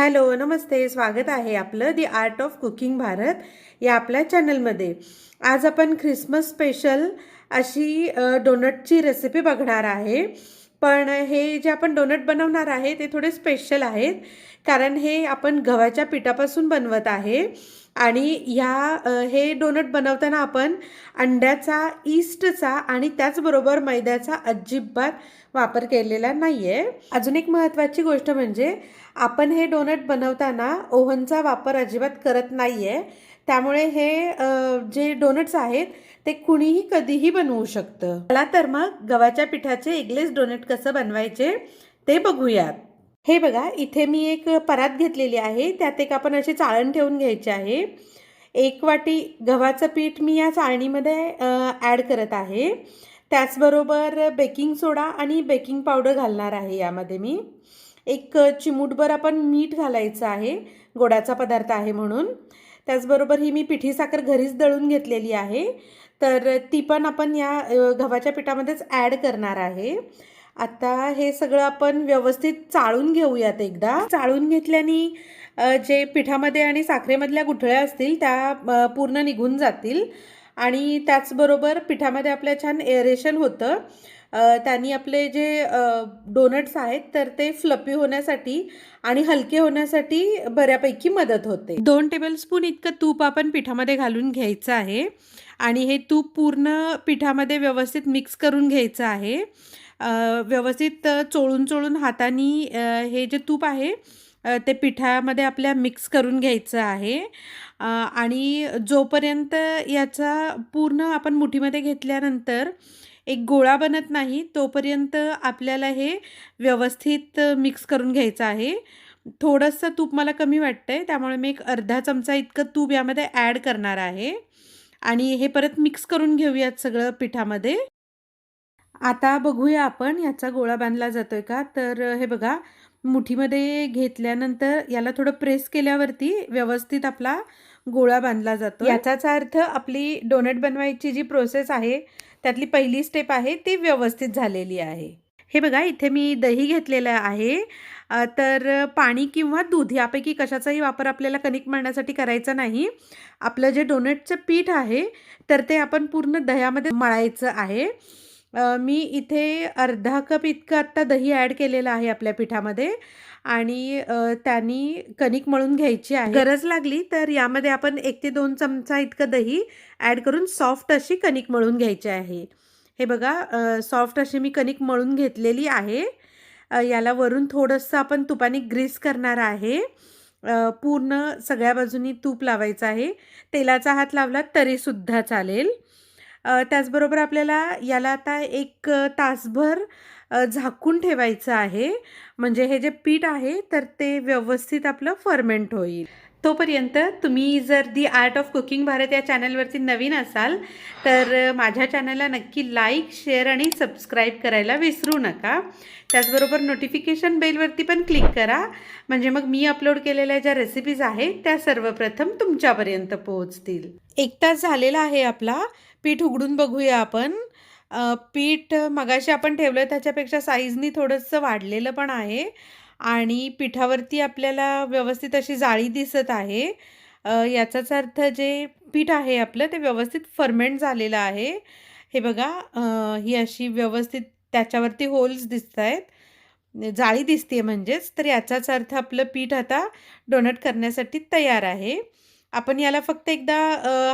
Hello, नमस्ते. स्वागत आहे आपलं दी आर्ट ऑफ कुकिंग भारत या आपल्या चॅनलमध्ये. आज आपण ख्रिसमस स्पेशल अशी डोनटची रेसिपी बघणार आहे. पण हे जे आपण डोनट बनवणार आहे ते थोडे स्पेशल आहेत, कारण हे आपण गव्हाच्या पिठापासून बनवत आहे. आणि हे डोनट बनवताना आपण अंड्याचा, ईस्टचा आणि त्याचबरोबर मैद्याचा अजिबात वापर केलेला नाही आहे. अजून एक महत्त्वाची गोष्ट म्हणजे आपण हे डोनट बनवताना ओव्हनचा वापर अजिबात करत नाही आहे. त्यामुळे हे जे डोनट्स आहेत ते कुणीही कधीही बनवू शकतं. चला तर मग गव्हाच्या पिठाचे एगलेस डोनट कसं बनवायचे ते बघूयात. हे बघा, इथे मी एक परात घेतलेली आहे. त्यात एक आपण अशी चाळण ठेवून घ्यायची आहे. 1 वाटी गव्हाचं पीठ मी या चाळणीमध्ये ॲड करत आहे. त्याचबरोबर बेकिंग सोडा आणि बेकिंग पावडर घालणार आहे यामध्ये मी. एक चिमूटभर आपण मीठ घालायचं आहे, गोडाचा पदार्थ आहे म्हणून. त्याचबरोबर ही मी पिठी साखर घरीच दळून घेतलेली आहे, तर ती पण आपण या गव्हाच्या पिठामध्येच ॲड करणार आहे. आता हे सगळं आपण व्यवस्थित चाळून घेऊयात. एकदा चाळून घेतल्याने जे पिठामध्ये आणि साखरेमधल्या गुठळ्या असतील त्या पूर्ण निघून जातील. आणि त्याचबरोबर पिठामध्ये आपल्या छान एरेशन होतं. त्यांनी आपले जे डोनट्स आहेत तर ते फ्लपी होण्यासाठी आणि हलके होण्यासाठी बऱ्यापैकी मदत होते. 2 टेबलस्पून इतकं तूप आपण पिठामध्ये घालून घ्यायचं आहे आणि हे तूप पूर्ण पिठामध्ये व्यवस्थित मिक्स करून घ्यायचं आहे. व्यवस्थित चोळून हाताने हे जे तूप आहे ते पिठामध्ये आपल्या मिक्स करून घ्यायचं आहे. आणि जोपर्यंत याचा पूर्ण आपण मुठीमध्ये घेतल्यानंतर एक गोळा बनत नाही तोपर्यंत आपल्याला हे व्यवस्थित मिक्स करून घ्यायचं आहे. थोडंसं तूप मला कमी वाटतंय, त्यामुळे मी एक अर्धा चमचा इतकं तूप यामध्ये ॲड करणार आहे आणि हे परत मिक्स करून घेऊयात सगळं पिठामध्ये. आता बघूया आपण याचा गोळा बांधला जातोय का. तर हे बघा, मुठीमध्ये घेतल्यानंतर याला थोडं प्रेस केल्यावरती व्यवस्थित आपला गोळा बांधला जातो. याचाच अर्थ आपली डोनट बनवायची जी प्रोसेस आहे त्यातली पहिली स्टेप आहे ती व्यवस्थित झालेली आहे. हे बघा, इथे मी दही घेतलेलं आहे. तर पाणी किंवा दूध यापैकी कशाचाही वापर आपल्याला कणिक मळण्यासाठी करायचा नाही. आपलं जे डोनटचं पीठ आहे तर ते आपण पूर्ण दह्यामध्ये मळायचं आहे. मी इथे अर्धा कप इतकं आत्ता दही ॲड केलेलं आहे आपल्या पिठामध्ये आणि त्यांनी कणिक मळून घ्यायची आहे. गरज लागली तर यामध्ये आपण 1 ते 2 चमचा इतकं दही ॲड करून सॉफ्ट अशी कणिक मळून घ्यायची आहे. हे बघा, सॉफ्ट अशी मी कणिक मळून घेतलेली आहे. याला वरून थोडंसं आपण तुपाने ग्रीस करणार आहे. पूर्ण सगळ्या बाजूनी तूप लावायचं आहे. तेलाचा हात लावला तरीसुद्धा चालेल. त्याचबरोबर आपल्याला याला आता 1 तासभर झाकून ठेवायचं आहे. म्हणजे हे जे पीठ आहे तर ते व्यवस्थित आपलं फर्मेंट होईल. तोपर्यंत तुम्ही जर दी आर्ट ऑफ कुकिंग भारत या चॅनलवरती नवीन असाल तर माझ्या चॅनलला नक्की लाईक, शेअर आणि सबस्क्राईब करायला विसरू नका. त्याचबरोबर नोटिफिकेशन बेलवरती पण क्लिक करा, म्हणजे मग मी अपलोड केलेल्या ज्या रेसिपीज आहेत त्या सर्वप्रथम तुमच्यापर्यंत पोहोचतील. 1 तास झालेला आहे आपला. पीठ उघडून बघूया आपण. पीठ मगाशी आपण ठेवलं त्याच्यापेक्षा साईजनी थोडंसं वाढलेलं पण आहे आणि पिठावरती आपल्याला व्यवस्थित अशी जाळी दिसत आहे. याचाच अर्थ जे पीठ आहे आपलं ते व्यवस्थित फर्मेंट झालेलं आहे. हे बघा, ही अशी व्यवस्थित त्याच्यावरती होल्स दिसत आहेत, जाळी दिसते म्हणजेच. तर याचाच अर्थ आपलं पीठ आता डोनट करण्यासाठी तयार आहे. आपण याला फक्त एकदा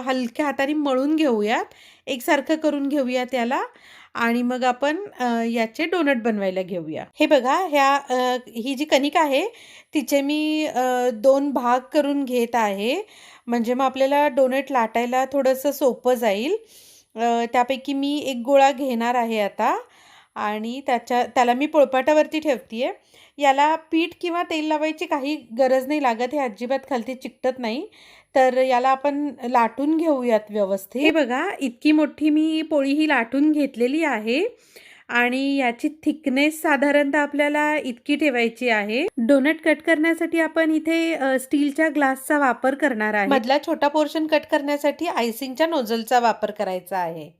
हलक्या हाताने मळून घेऊयात, एकसारखं करून घेऊयात याला आणि मग आपण याचे डोनट बनवायला घेऊया. हे बघा, ही जी कणिक आहे तिचे मी 2 भाग करून घेत आहे, म्हणजे मग आपल्याला डोनट लाटायला थोडंसं सोपं जाईल. त्यापैकी मी एक गोळा घेणार आहे आता आणि त्याला मी पोळपाटावरती ठेवते आहे. याला पीठ किंवा तेल लावायची काही गरज नाही लागत, हे अजिबात खालती चिकटत नाही. तर याला आपण लाटून घेऊयात व्यवस्थित. हे बघा, इतकी मोठी मी पोळी ही लाटून घेतलेली आहे आणि याची थिकनेस साधारणतः आपल्याला इतकी ठेवायची आहे. डोनट कट करण्यासाठी आपण इथे स्टीलच्या ग्लासचा वापर करणार आहे. मधला छोटा पोर्शन कट करण्यासाठी आयसिंगच्या नोझलचा वापर करायचा आहे.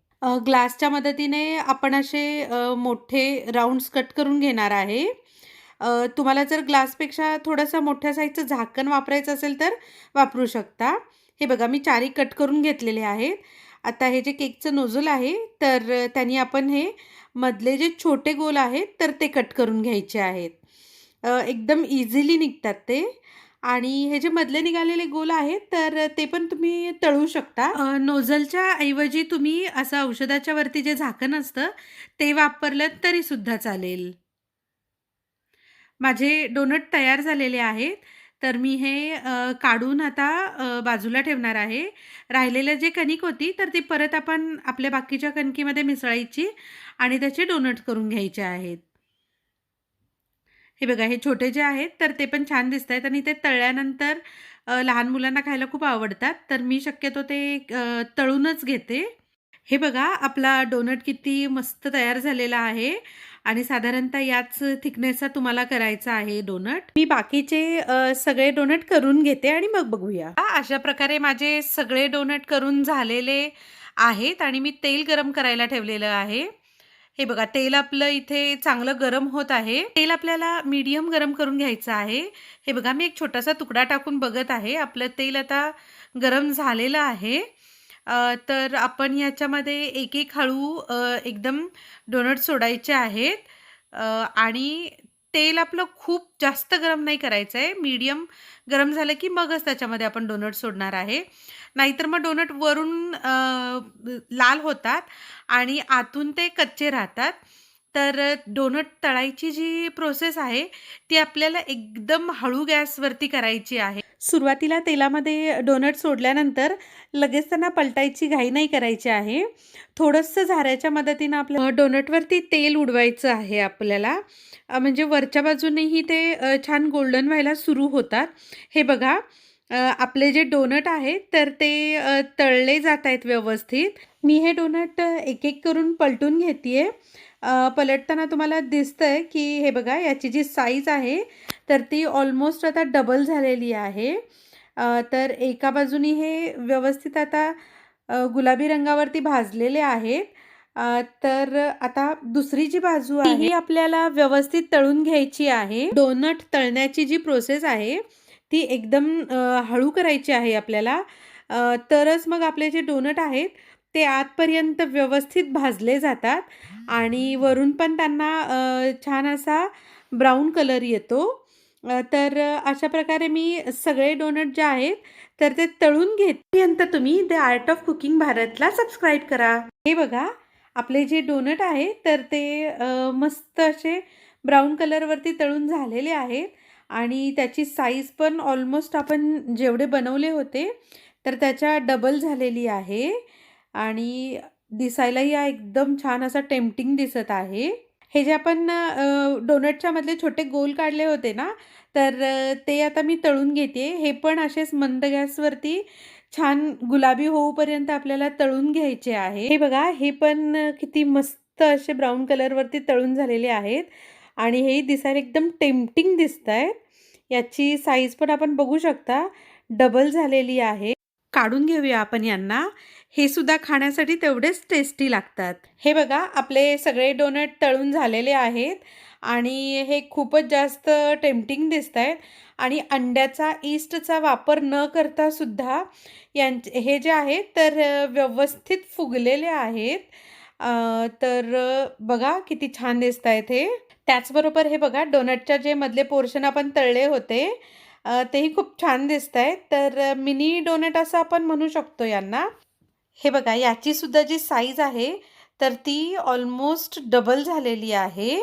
ग्लासच्या मदतीने आपण असे मोठे राऊंड्स कट करून घेणार आहे तुम्हाला जर ग्लासपेक्षा थोडंसं मोठ्या साईजचं झाकण वापरायचं असेल तर वापरू शकता. हे बघा मी चारी कट करून घेतलेले आहेत. आता हे जे केकचं नोझल आहे तर त्यानी आपण हे मधले जे छोटे गोल आहेत तर ते कट करून घ्यायचे आहेत. एकदम इझिली निघतात ते. आणि हे जे मधले निघालेले गोल आहेत तर ते पण तुम्ही तळू शकता. नोझलच्या ऐवजी तुम्ही असं औषधाच्या वरती जे झाकण असतं ते वापरलं तरी सुद्धा चालेल. माझे डोनट तयार झालेले आहेत. तर मी हे काढून आता बाजूला ठेवणार आहे. राहिलेलं जे कणिक होती तर ती परत आपण आपल्या बाकीच्या कणकीमध्ये मिसळायची आणि त्याचे डोनट करून घ्यायचे आहेत. हे बघा हे छोटे जे आहेत तर ते पण छान दिसतायत आणि ते तळल्यानंतर लहान मुलांना खायला खूप आवडतात. तर मी शक्यतो ते तळूनच घेते. हे बघा आपला डोनट किती मस्त तयार झालेला आहे आणि साधारणतः याच थिकनेसचा तुम्हाला करायचा आहे डोनट. मी बाकीचे सगळे डोनट करून घेते आणि मग बघूया. अशा प्रकारे माझे सगळे डोनट करून झालेले आहेत आणि मी तेल गरम करायला ठेवलेलं आहे. हे बघा तेल आपलं इथे चांगलं गरम होत आहे. तेल आपल्याला मीडियम गरम करून घ्यायचं आहे. हे बघा मी एक छोटासा तुकडा टाकून बघत आहे. आपलं तेल आता गरम झालेलं आहे. तर आपण याच्यामध्ये एक हळू एकदम डोनट सोडायचे आहेत. आणि तेल आपलं खूप जास्त गरम नाही करायचं आहे. मीडियम गरम झालं की मगच त्याच्यामध्ये आपण डोनट सोडणार आहे. नाहीतर मग डोनट वरून लाल होतात आणि आतून ते कच्चे राहतात. तर डोनट तळायची जी प्रोसेस आहे ती आपल्याला एकदम हळू गॅसवरती करायची आहे. सुरुवातीला तेलामध्ये डोनट सोडल्यानंतर लगेच त्यांना पलटायची घाई नाही करायची आहे. थोडंसं झाऱ्याच्या मदतीनं आपल्या डोनटवरती तेल उडवायचं आहे आपल्याला. म्हणजे वरच्या बाजूनेही ते छान गोल्डन व्हायला सुरू होतात. हे बघा आपले जे डोनट आहेत तर ते तळले जात आहेत व्यवस्थित. मी हे डोनट एक करून पलटून घेते. पलटताना तुम्हाला दिसतंय की हे बघा याची जी साईज आहे तर ती ऑलमोस्ट आता डबल झालेली आहे. तर एका बाजूनी हे व्यवस्थित आता गुलाबी रंगावरती भाजलेले आहेत. तर आता दुसरी जी बाजू आहे ही आपल्याला व्यवस्थित तळून घ्यायची आहे. डोनट तळण्याची जी प्रोसेस आहे ती एकदम हळू करायची आहे आपल्याला. तरच मग आपले जे डोनट आहेत ते आतपर्यंत व्यवस्थित भाजले जातात आणि वरून पण त्यांना छान असा ब्राऊन कलर येतो. तर अशा प्रकारे मी सगळे डोनट जे आहेत तर ते तळून घेतपर्यंत तुम्ही द आर्ट ऑफ कुकिंग भारतला सबस्क्राईब करा. हे बघा आपले जे डोनट आहे तर ते मस्त असे ब्राऊन कलरवरती तळून झालेले आहेत आणि त्याची साईज पण ऑलमोस्ट आपण जेवढे बनवले होते तर त्याच्या डबल झालेली आहे आणि दिसायलाही हा एकदम छान असा टेम्प्टिंग दिसत आहे. हे जे आपण डोनटच्या मधले छोटे गोल काढले होते ना तर ते आता मी तळून घेते. हे पण असेच मंद गॅसवरती छान गुलाबी होऊपर्यंत आपल्याला तळून घ्यायचे आहे. हे बघा हे पण किती मस्त असे ब्राऊन कलरवरती तळून झालेले आहेत आणि हे दिसायला एकदम टेम्प्टिंग दिसतायत. याची साईज पण आपण बघू शकता डबल झालेली आहे. काढून घेऊया आपण यांना. हे सुद्धा खाण्यासाठी तेवढेच टेस्टी लागतात. हे बघा आपले सगळे डोनट तळून झालेले आहेत आणि हे खूपच जास्त टेम्प्टिंग दिसतायत आणि अंड्याचा ईस्टचा वापर न करता सुद्धा हे जे आहेत तर व्यवस्थित फुगलेले आहेत. तर बघा किती छान दिसतायत हे. त्याचबरोबर हे बघा डोनटच्या जे मधले पोर्शन आपण तळले होते तेही खूप छान दिसतायत. तर मिनी डोनट असं आपण म्हणू शकतो यांना. हे बघा याची सुद्धा जी साईज आहे तर ती ऑलमोस्ट डबल झालेली आहे.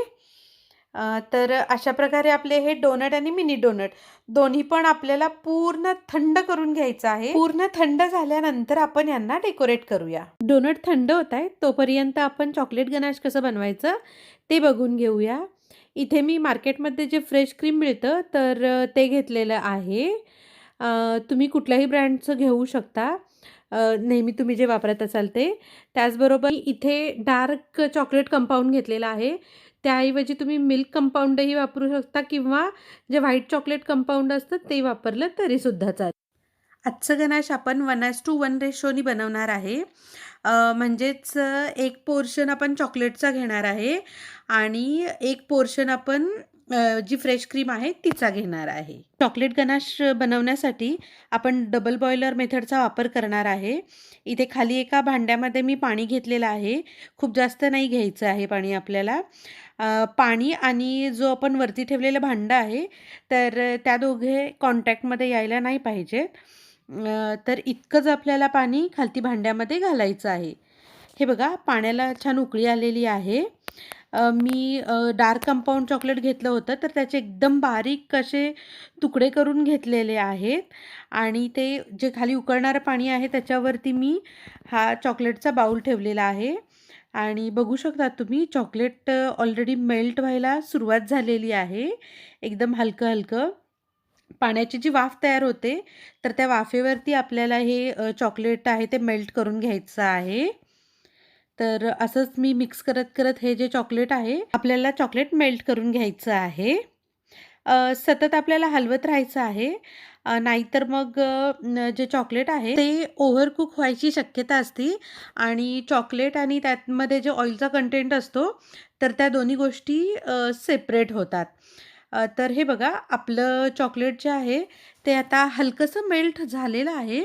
तर अशा प्रकारे आपले हे डोनट आणि मिनी डोनट दोन्ही पण आपल्याला पूर्ण थंड करून घ्यायचं आहे. पूर्ण थंड झाल्यानंतर आपण यांना डेकोरेट करूया. डोनट थंड होत आहेत तोपर्यंत आपण चॉकलेट गनाश कसं बनवायचं ते बघून घेऊया. इथे मी मार्केटमध्ये जे फ्रेश क्रीम मिळतं तर ते घेतलेलं आहे. तुम्ही कुठल्याही ब्रँडचं घेऊ शकता. नेहमी तुम्ही जे वापरत असाल ते. त्याचबरोबर इथे डार्क चॉकलेट कंपाऊंड घेतलेला आहे. त्याऐवजी तुम्ही मिल्क कंपाऊंडही वापरू शकता किंवा जे व्हाईट चॉकलेट कंपाऊंड असतं ते वापरलं तरीसुद्धा चालेल. आजचं गनाश आपण 1:1 रेशोनी बनवणार आहे. म्हणजेच एक पोर्शन आपण चॉकलेटचा घेणार आहे आणि एक पोर्शन आपण जी फ्रेश क्रीम आहे तिचा घेणार आहे. चॉकलेट गनाश बनवण्यासाठी आपण डबल बॉयलर मेथडचा वापर करणार आहे. इथे खाली एका भांड्यामध्ये मी पाणी घेतलेलं आहे. खूप जास्त नाही घ्यायचं आहे पाणी आपल्याला. पाणी आणि जो आपण वरती ठेवलेलं भांडं आहे, तर त्या दोघे कॉन्टॅक्टमध्ये यायला नाही पाहिजेत. तर इतकंच आपल्याला पाणी खालती भांड्यामध्ये घालायचं आहे. हे बघा पाण्याला छान उकळी आलेली आहे. मी डार्क कंपाऊंड चॉकलेट घेतलं होतं, तर त्याचे एकदम बारीक असे तुकडे करून घेतलेले आहेत आणि ते जे खाली उकळणारं पाणी आहे त्याच्यावरती मी हा चॉकलेटचा बाऊल ठेवलेला आहे आणि बघू शकता तुम्ही चॉकलेट ऑलरेडी मेल्ट व्हायला सुरुवात झालेली आहे. एकदम हलकं-हलकं. पाण्याची जी वाफ तयार होते, तर त्या वाफेवरती आपल्याला हे चॉकलेट आहे ते मेल्ट करून घ्यायचं आहे. तर असंच मी मिक्स करत हे जे चॉकलेट आहे, आपल्याला चॉकलेट मेल्ट करून घ्यायचं आहे. सतत आपल्याला हलवत राहायचं आहे. नाहीतर मग जे चॉकलेट आहे ते ओव्हरकुक व्हायची शक्यता असते आणि चॉकलेट आणि त्यामध्ये जे ऑइलचा कंटेंट असतो, तर त्या दोन्ही गोष्टी सेपरेट होतात. तर हे बघा आपलं चॉकलेट जे आहे ते आता हलकंसं मेल्ट झालेलं आहे.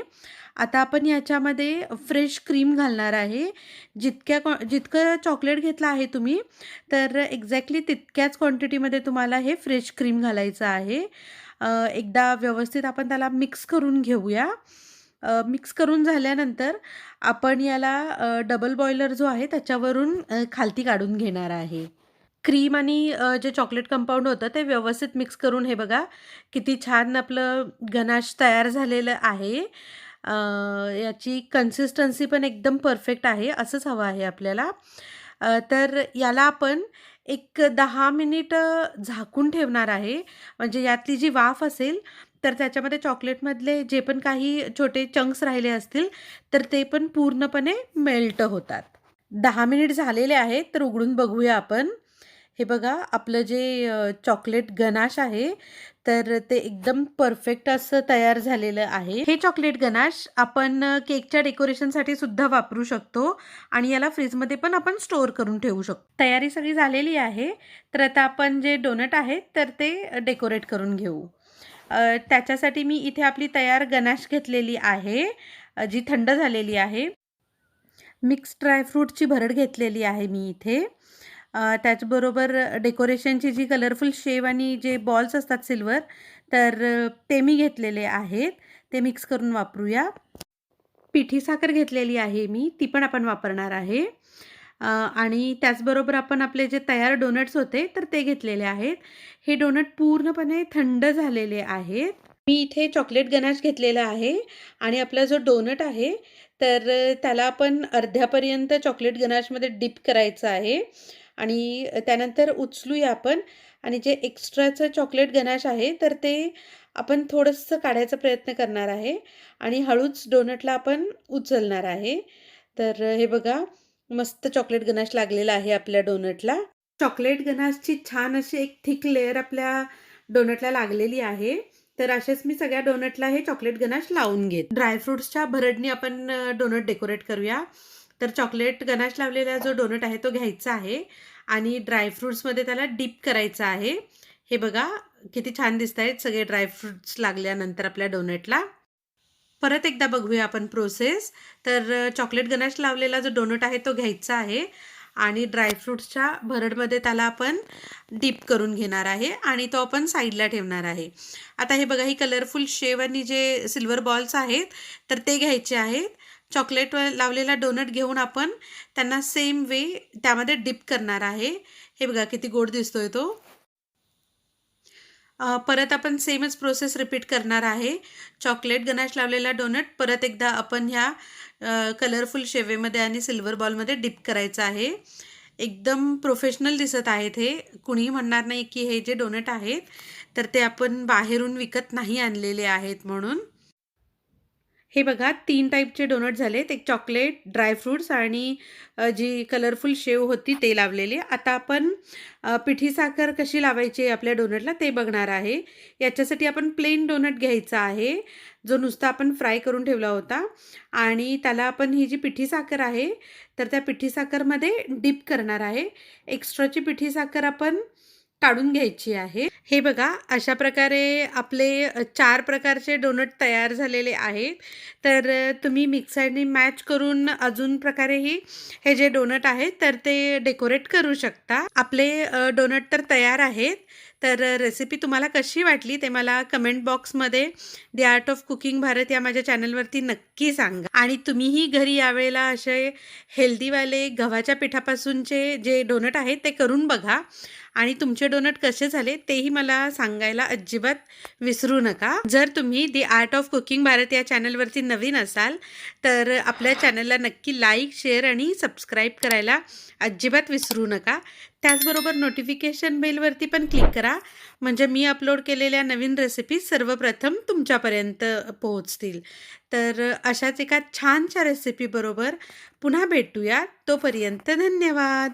आता आपण याच्यामध्ये फ्रेश क्रीम घालणार आहे. जितकं चॉकलेट घेतलं आहे तुम्ही, तर एक्झॅक्टली तितक्याच क्वांटिटीमध्ये तुम्हाला हे फ्रेश क्रीम घालायचं आहे. एकदा व्यवस्थित आपण त्याला मिक्स करून घेऊया. मिक्स करून झाल्यानंतर आपण याला डबल बॉयलर जो आहे त्याच्यावरून खालती काढून घेणार आहे. क्रीम आणि जे चॉकलेट कंपाऊंड होतं ते व्यवस्थित मिक्स करून हे बघा किती छान आपलं गनाश तयार झालेलं आहे. अ, याची कन्सिस्टन्सी पण एकदम परफेक्ट आहे. असंच हवं आहे आपल्याला. तर याला आपण एक 10 मिनिटं झाकून ठेवणार आहे. म्हणजे यातली जी वाफ असेल, तर त्याच्यामध्ये चॉकलेटमधले जे पण काही छोटे चंक्स राहिले असतील, तर ते पण पूर्णपणे मेल्ट होतात. 10 मिनिट झालेले आहेत, तर उघडून बघूया आपण. हे बघा आपलं जे चॉकलेट गनाश आहे, तर ते एकदम परफेक्ट असं तयार झालेलं आहे. हे चॉकलेट गनाश आपण केकच्या डेकोरेशनसाठी सुद्धा वापरू शकतो आणि याला फ्रीजमध्ये पण आपण स्टोअर करून ठेवू शकतो. तयारी सगळी झालेली आहे. तर आता आपण जे डोनट आहेत, तर ते डेकोरेट करून घेऊ. त्याच्यासाठी मी इथे आपली तयार गनाश घेतलेली आहे, जी थंड झालेली आहे. मिक्स ड्रायफ्रूटची भरड घेतलेली आहे मी इथे. त्याचबरोबर डेकोरेशनची जी कलरफुल शेव आणि जे बॉल्स असतात सिल्वर, तर ते मी घेतलेले आहेत. ते मिक्स करून वापरूया. पिठी साखर घेतलेली आहे मी, ती पण आपण वापरणार आहे. आणि त्याचबरोबर आपण आपले जे तयार डोनट्स होते, तर ते घेतलेले आहेत. हे डोनट पूर्णपणे थंड झालेले आहेत. मी इथे चॉकलेट गनाश घेतलेला आहे आणि आपला जो डोनट आहे, तर त्याला आपण अर्ध्यापर्यंत चॉकलेट गनाशमध्ये डिप करायचं आहे आणि त्यानंतर उचलूया आपण आणि जे एक्स्ट्राचं चॉकलेट गनाश आहे, तर ते आपण थोडंसं काढायचा प्रयत्न करणार आहे आणि हळूच डोनटला आपण उचलणार आहे. तर हे बघा मस्त चॉकलेट गनाश लागलेला आहे आपल्या डोनटला. चॉकलेट गनाशची छान अशी एक थिक लेयर आपल्या डोनटला लागलेली आहे. तर असेच मी सगळ्या डोनटला हे चॉकलेट गनाश लावून घेत. ड्रायफ्रुट्सच्या भरडनी आपण डोनट डेकोरेट करूया. तर चॉकलेट गनाश लावलेला जो डोनट आहे तो घ्यायचा आहे आणि ड्रायफ्रुट्समध्ये त्याला डिप करायचं आहे. हे बघा किती छान दिसतायत सगळे ड्रायफ्रुट्स लागल्यानंतर आपल्या डोनटला. परत एकदा बघूया आपण प्रोसेस. तर चॉकलेट गनाश लावलेला जो डोनट आहे तो घ्यायचा आहे आणि ड्रायफ्रुट्सच्या भरडमध्ये त्याला आपण डीप करून घेणार आहे आणि तो आपण साईडला ठेवणार आहे. आता हे बघा ही कलरफुल शेव आणि जे सिल्वर बॉल्स आहेत, तर ते घ्यायचे आहेत. चॉकलेट लावलेला डोनट घेऊन आपण त्यांना सेम वे त्यामध्ये डिप करणार आहे. हे बघा किती गोड दिसतोय तो. परत आपण सेमच प्रोसेस रिपीट करणार आहे. चॉकलेट गनाश लावलेला डोनट परत एकदा आपण ह्या कलरफुल शेवेमध्ये आणि सिल्वर बॉलमध्ये डिप करायचं आहे. एकदम प्रोफेशनल दिसत आहेत हे. कुणीही म्हणणार नाही की हे जे डोनट आहेत, तर ते आपण बाहेरून विकत नाही आणलेले आहेत म्हणून. हे बघा 3 टाईपचे डोनट झालेत. एक चॉकलेट, ड्रायफ्रुट्स आणि जी कलरफुल शेव होती ते लावलेली. आता आपण पिठी साखर कशी लावायची आपल्या डोनटला ते बघणार आहे. याच्यासाठी आपण प्लेन डोनट घ्यायचा आहे, जो नुसता आपण फ्राय करून ठेवला होता आणि त्याला आपण ही जी पिठी साखर आहे, तर त्या पिठी साखरमध्ये डिप करणार आहे. एक्स्ट्राची पिठी साखर आपण काढून घ्यायची आहे. हे बघा अशा प्रकारे आपले 4 प्रकारचे डोनट तयार झालेले आहेत. तर तुम्ही मिक्स आणि मॅच करून अजून प्रकारेही हे जे डोनट आहेत तर ते डेकोरेट करू शकता. आपले डोनट तर तयार आहेत. तर रेसिपी तुम्हाला कशी वाटली ते मला कमेंट बॉक्समध्ये the art of cooking Bharat या माझ्या चॅनलवरती नक्की सांगा. आणि तुम्हीही घरी यावेळेला असे हेल्दीवाले गव्हाच्या पिठापासूनचे जे डोनट आहेत ते करून बघा आणि तुमचे डोनट कसे झाले तेही मला सांगायला अजिबात विसरू नका. जर तुम्ही दी आर्ट ऑफ कुकिंग भारत या चॅनलवरती नवीन असाल तर आपल्या चॅनलला नक्की लाईक, शेअर आणि सबस्क्राईब करायला अजिबात विसरू नका. त्याचबरोबर नोटिफिकेशन बेलवरती पण क्लिक करा, म्हणजे मी अपलोड केलेल्या नवीन रेसिपी सर्वप्रथम तुमच्यापर्यंत पोहोचतील. तर अशाच एका छानशा रेसिपीबरोबर पुन्हा भेटूया. तोपर्यंत धन्यवाद.